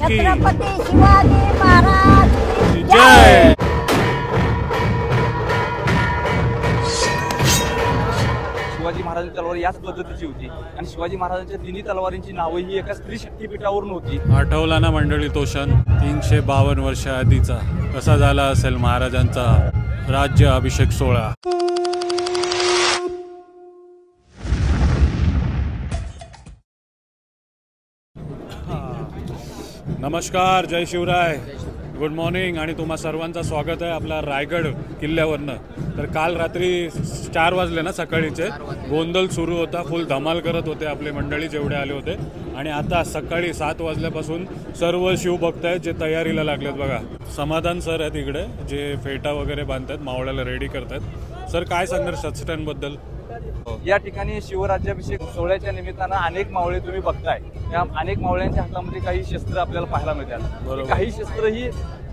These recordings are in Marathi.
की छत्रपती शिवाजी महाराज की जय। शिवाजी महाराजांची तलवार याच पद्धतीची होती आणि शिवाजी महाराजांच्या तिन्ही तलवारींची नावं ही एका स्त्री शक्तीपीठावरून होती. आठवला ना मंडळी तो क्षण 352 वर्ष आधीचा. कसा झाला असेल महाराजांचा राज्य अभिषेक सोहळा. नमस्कार, जय शिवराय, गुड मॉर्निंग आणि तुम्हा सर्वांचं स्वागत आहे आपला रायगड किल्ल्यावरनं. तर काल रात्री 4 वाजले ना सकाळीचे गोंधळ सुरू होता, फुल धमाल करत होते आपले मंडळी जेवढे आले होते. आणि आता सकाळी 7 वाजल्यापासून सर्व शिवभक्त आहेत जे तयारीला लागलेत. बघा समाधान सर आहेत इकडे जे फेटा वगैरे बांधतात, मावळ्याला रेडी करतात. सर काय सांगणार शस्त्रांबद्दल? या ठिकाणी शिवराज्याभिषेक सोहळ्याच्या निमित्तानं अनेक मावळे तुम्ही बघताय. त्या अनेक मावळ्यांच्या हातामध्ये काही शस्त्र आपल्याला पाहायला मिळतात. काही शस्त्र ही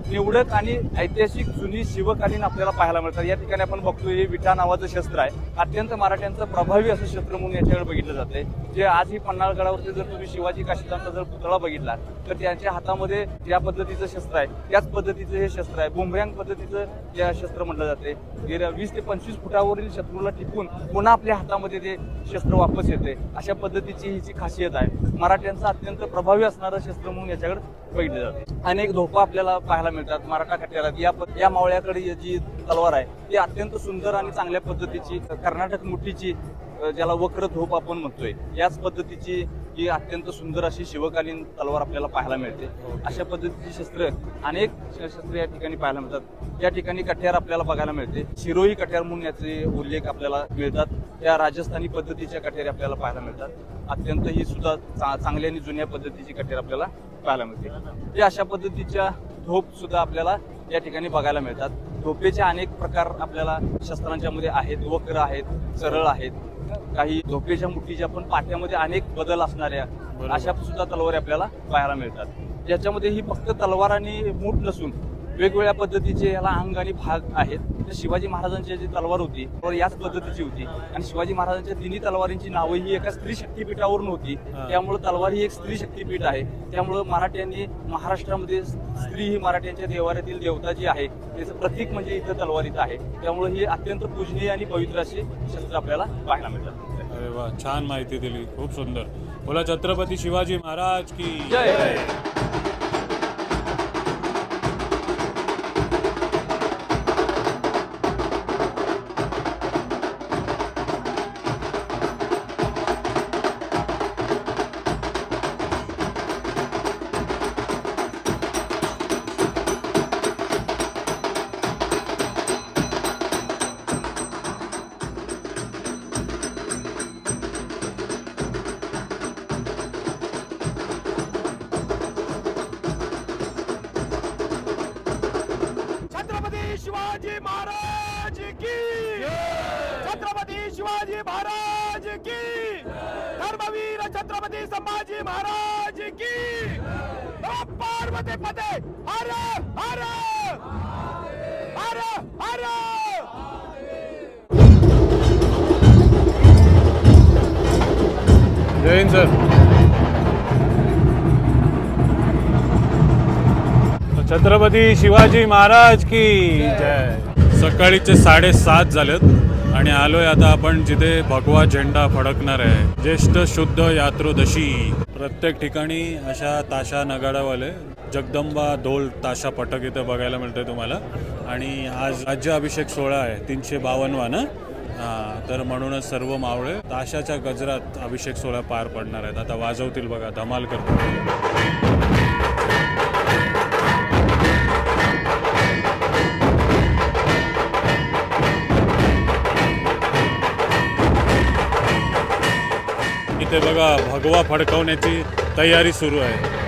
निवडक आणि ऐतिहासिक जुनी शिवकालीन आपल्याला पाहायला मिळतात. या ठिकाणी आपण बघतोय हे विटा नावाचं शस्त्र आहे. अत्यंत मराठ्यांचं प्रभावी असं शस्त्र म्हणून याच्याकडे बघितलं जाते. जे आजही पन्हाळगडावरती जर तुम्ही शिवाजी काशीदांचा जर पुतळा बघितला तर त्यांच्या हातामध्ये ज्या पद्धतीचं शस्त्र आहे त्याच पद्धतीचं हे शस्त्र आहे. बुमरँग पद्धतीचं या शस्त्र म्हटलं जाते. गेल्या 20 ते 25 फुटावरील शत्रूला टिपून पुन्हा आपल्या हातामध्ये ते शस्त्र वापस येते. अशा पद्धतीची हिची खासियत आहे. मराठ्यांचं अत्यंत प्रभावी असणारं शस्त्र म्हणून याच्याकडे बघितलं जाते. अनेक धोपा आपल्याला पाहायला मिळतात मराठा कट्यारात. या मावळ्याकडे जी तलवार आहे ती अत्यंत सुंदर आणि चांगल्या पद्धतीची कर्नाटक मुठीची, ज्याला वक्र धोप आपण म्हणतोय, याच पद्धतीची ही अत्यंत सुंदर अशी शिवकालीन तलवार आपल्याला पाहायला मिळते. अशा पद्धतीची शस्त्र अनेक शस्त्र या ठिकाणी पाहायला मिळतात. या ठिकाणी कट्यार आपल्याला बघायला मिळते. शिरोही कट्यार म्हणून याचे उल्लेख आपल्याला मिळतात. त्या राजस्थानी पद्धतीच्या कट्यारी आपल्याला पाहायला मिळतात. अत्यंत ही सुद्धा चांगल्या आणि जुन्या पद्धतीची कट्यार आपल्याला पाहायला मिळते. या अशा पद्धतीच्या धोप सुद्धा आपल्याला या ठिकाणी बघायला मिळतात. धोपेचे अनेक प्रकार आपल्याला शस्त्रांच्या मध्ये आहेत. वक्र आहेत, सरळ आहेत. काही धोपेच्या मुठीच्या पण पाट्यामध्ये अनेक बदल असणाऱ्या अशा सुद्धा तलवारी आपल्याला पाहायला मिळतात. याच्यामध्ये ही फक्त तलवार आणि मूठ नसून वेगवेगळ्या पद्धतीचे याला अंग आणि भाग आहेत. शिवाजी महाराजांची जी तलवार होती याच पद्धतीची होती आणि शिवाजी महाराजांच्या तिन्ही तलवारींची नावं ही एका स्त्री शक्तीपीठावरून होती. त्यामुळे तलवार ही एक स्त्री शक्तीपीठ आहे. त्यामुळे मराठ्यांनी महाराष्ट्रामध्ये स्त्री ही मराठ्यांच्या देवाऱ्यातील देवता जी आहे त्याचं प्रतीक म्हणजे इथं तलवारीत आहे. त्यामुळे ही अत्यंत पूजनीय आणि पवित्र अशी शस्त्र आपल्याला पाहायला मिळतात. अरे वा, छान माहिती दिली, खूप सुंदर. बोला छत्रपती शिवाजी महाराज की जय. शिवाजी महाराज की, छत्रपती शिवाजी महाराज की, धर्मवीर छत्रपती संभाजी महाराज की. पार्वती पते हर हर हर हर. जय हिंद सर. छत्रपती शिवाजी महाराज की जय. सकाळीचे 7:30 झालेत आणि आलोय आता आपण जिथे भगवा झेंडा फडकणार आहे. ज्येष्ठ शुद्ध यात्रोदशी. प्रत्येक ठिकाणी अशा ताशा नगाडावाले जगदंबा ढोल ताशा पटक इथं बघायला मिळतंय तुम्हाला. आणि आज राज्य अभिषेक सोहळा आहे 352 ना. तर म्हणूनच सर्व मावळे ताशाच्या गजरात अभिषेक सोहळा पार पडणार आहेत. आता वाजवतील बघा, धमाल करतात. इथे बघा भगवा फडकवण्याची तयारी सुरू आहे.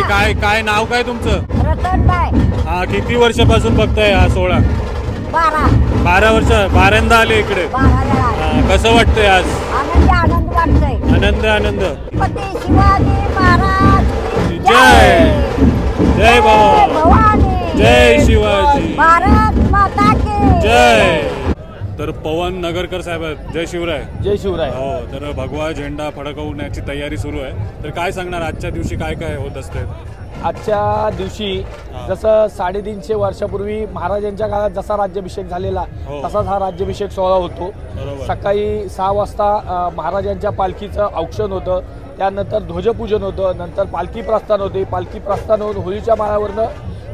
काय काय नाव काय तुमचं? रतनबाई. हा, किती वर्षापासून बघताय हा सोहळा? 12 वर्ष 12ंदा आले इकडे. 12 वेळा. कसं वाटतंय आज? आनंद वाटतोय. आनंद. छत्रपती शिवाजी महाराज की जय. जय बाबा. भवानी. जय शिवाजी. भारत माता की जय. तर पवन नगरकर साहेब आहेत. जय शिवराय. जय शिवराय. हो, तर भगवा झेंडा फडकवण्याची तयारी सुरू आहे. तर काय सांगणार आजच्या दिवशी काय काय होत असते? आजच्या दिवशी जसं 350 वर्षापूर्वी महाराजांच्या काळात जसा राज्याभिषेक झालेला हो. तसाच हा राज्याभिषेक सोहळा होतो. बरोबर. सकाळी 6 वाजता महाराजांच्या पालखीचं औक्षण होतं. त्यानंतर ध्वजपूजन होतं. नंतर पालखी प्रस्थान होते. पालखी प्रस्थान होऊन होळीच्या माळावरनं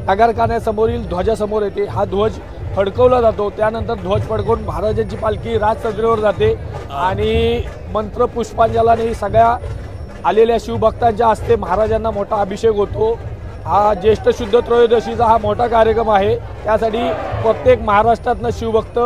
नगरखान्यासमोरील ध्वजासमोर येते. हा ध्वज फडकवला जातो. त्यानंतर ध्वज फडकवून महाराजांची पालखी राजसदरेवर जाते आणि मंत्र पुष्पांजलाने सगळ्या आलेल्या शिवभक्तांच्या हस्ते महाराजांना मोठा अभिषेक होतो. हा ज्येष्ठ शुद्ध त्रयोदशीचा हा मोठा कार्यक्रम आहे. त्यासाठी प्रत्येक महाराष्ट्रातनं शिवभक्त,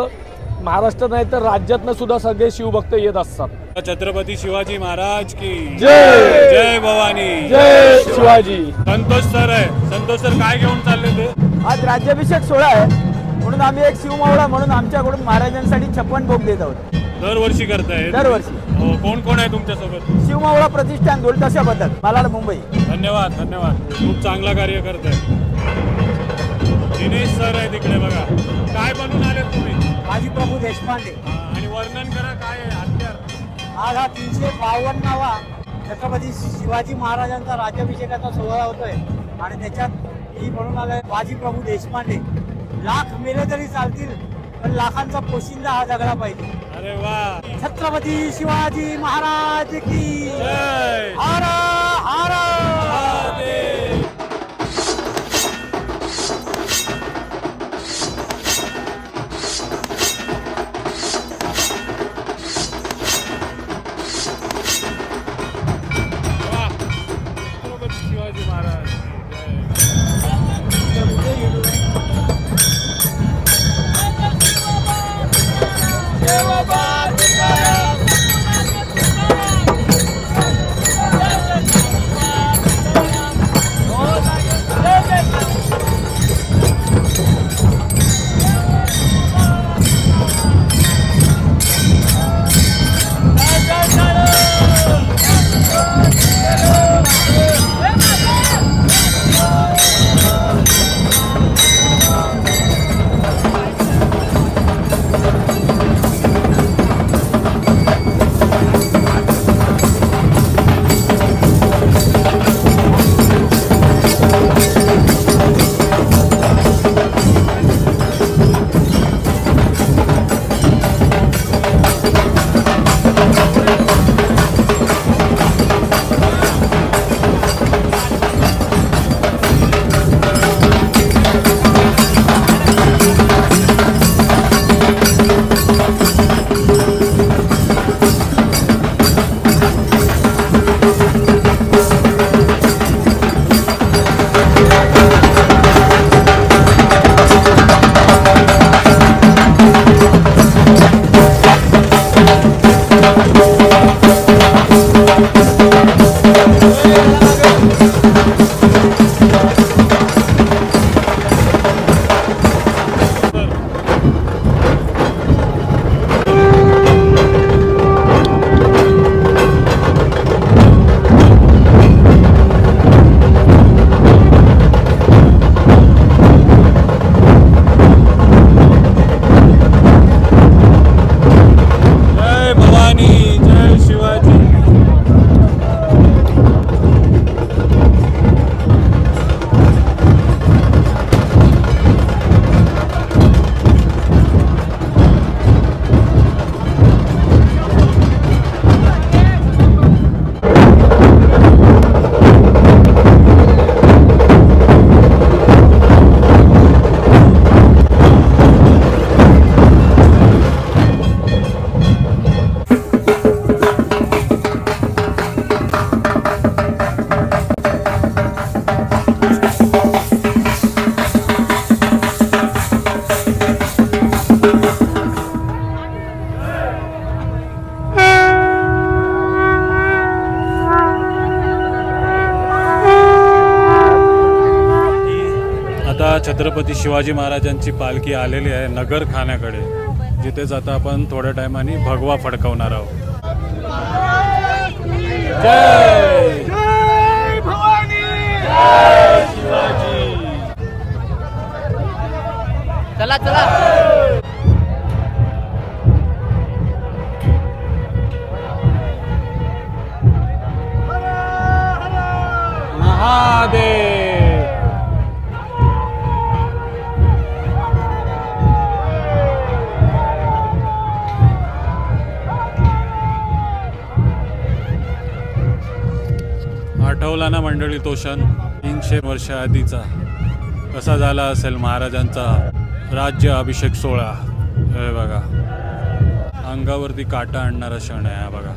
महाराष्ट्र नाही तर राज्यातनं सुद्धा सगळे शिवभक्त येत असतात. छत्रपती शिवाजी महाराज की जय. जय भवानी. जय शिवाजी. संतोष सर आहे. संतोष सर काय घेऊन चालले ते? आज राज्याभिषेक सोहळा आहे म्हणून आम्ही एक शिवमावळा म्हणून आमच्याकडून महाराजांसाठी 56 भोग देत आहोत. दरवर्षी करताय? दरवर्षी. हो. कोण कोण आहे तुमच्यासोबत? शिवमावळा प्रतिष्ठान ढोलताशा पथक मालाड मुंबई. धन्यवाद. खूप चांगला कार्य करताय. दिनेश सर आहे तिकडे बघा. काय बनून आले तुम्ही? बाजी प्रभू देशपांडे. आणि वर्णन करा काय आहे हत्यार? आज हा 352वा छत्रपती शिवाजी महाराजांचा राज्याभिषेकाचा सोहळा होतोय आणि त्याच्यात ही म्हणून आलाय बाजी प्रभू देशपांडे. लाख मेले तरी चालतील पण लाखांचा पोशिंदा हा जगला पाहिजे. अरे वा. छत्रपती शिवाजी महाराज की जय. हर हर महादेव. वा. छत्रपती शिवाजी महाराज छत्रपती शिवाजी महाराजांची पालखी आलेली आहे नगरखान्याकडे, जिथेच आता आपण थोड्या टायमाने भगवा फडकवणार आहोत. जय जय भवानी, जय शिवाजी. चला चला. महादेव. आठवला ना मंडळी तो क्षण 300 वर्ष आधीचा. कसा झाला असेल महाराजांचा राज्य अभिषेक सोहळा. हे बघा, अंगावरती काटा आणणारा क्षण आहे हा बघा.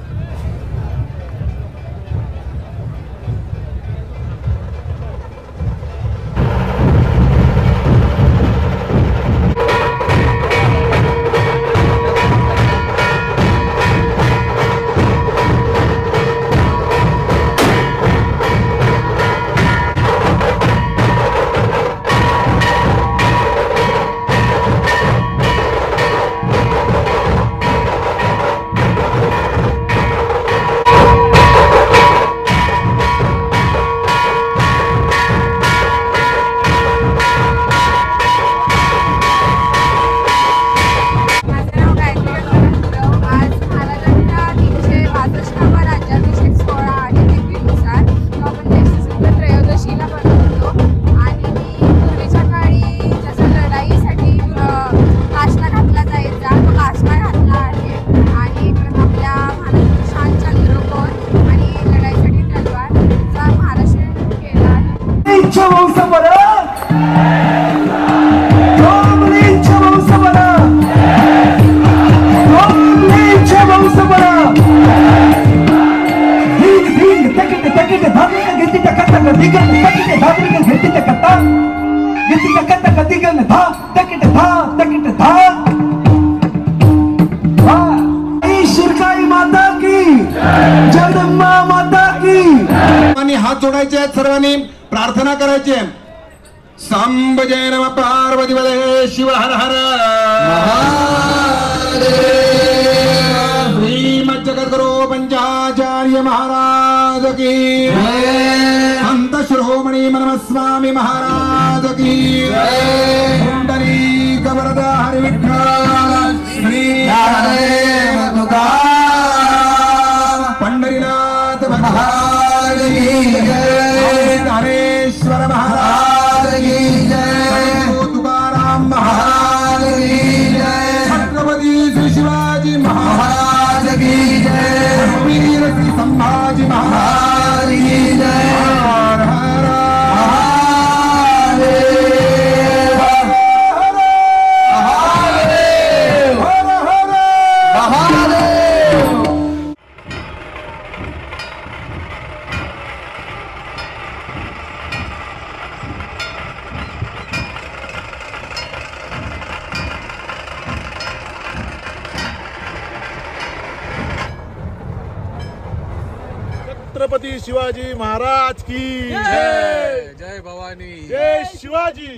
हात जोडायचे आहेत, सर्वांनी प्रार्थना करायची आहे. सांब जय नम पार्वती वदे शिव हर हर श्रीमद जगद्गुरु पंचाचार्य महाराज की, संत शिरोमणी मनम स्वामी महाराज की, पुंडलीक वरद हरि विठ्ठल श्री पंढरीनाथ महाराज की जय, धनेश्वर महाराज की जय, तुकाराम महाराज की जय, छत्रपती श्री शिवाजी महाराज की जय, वीर श्री संभाजी महाराज की जय. हर हर महादेव, हर हर महादेव. छत्रपती शिवाजी महाराज की जय. जय भवानी, जय शिवाजी.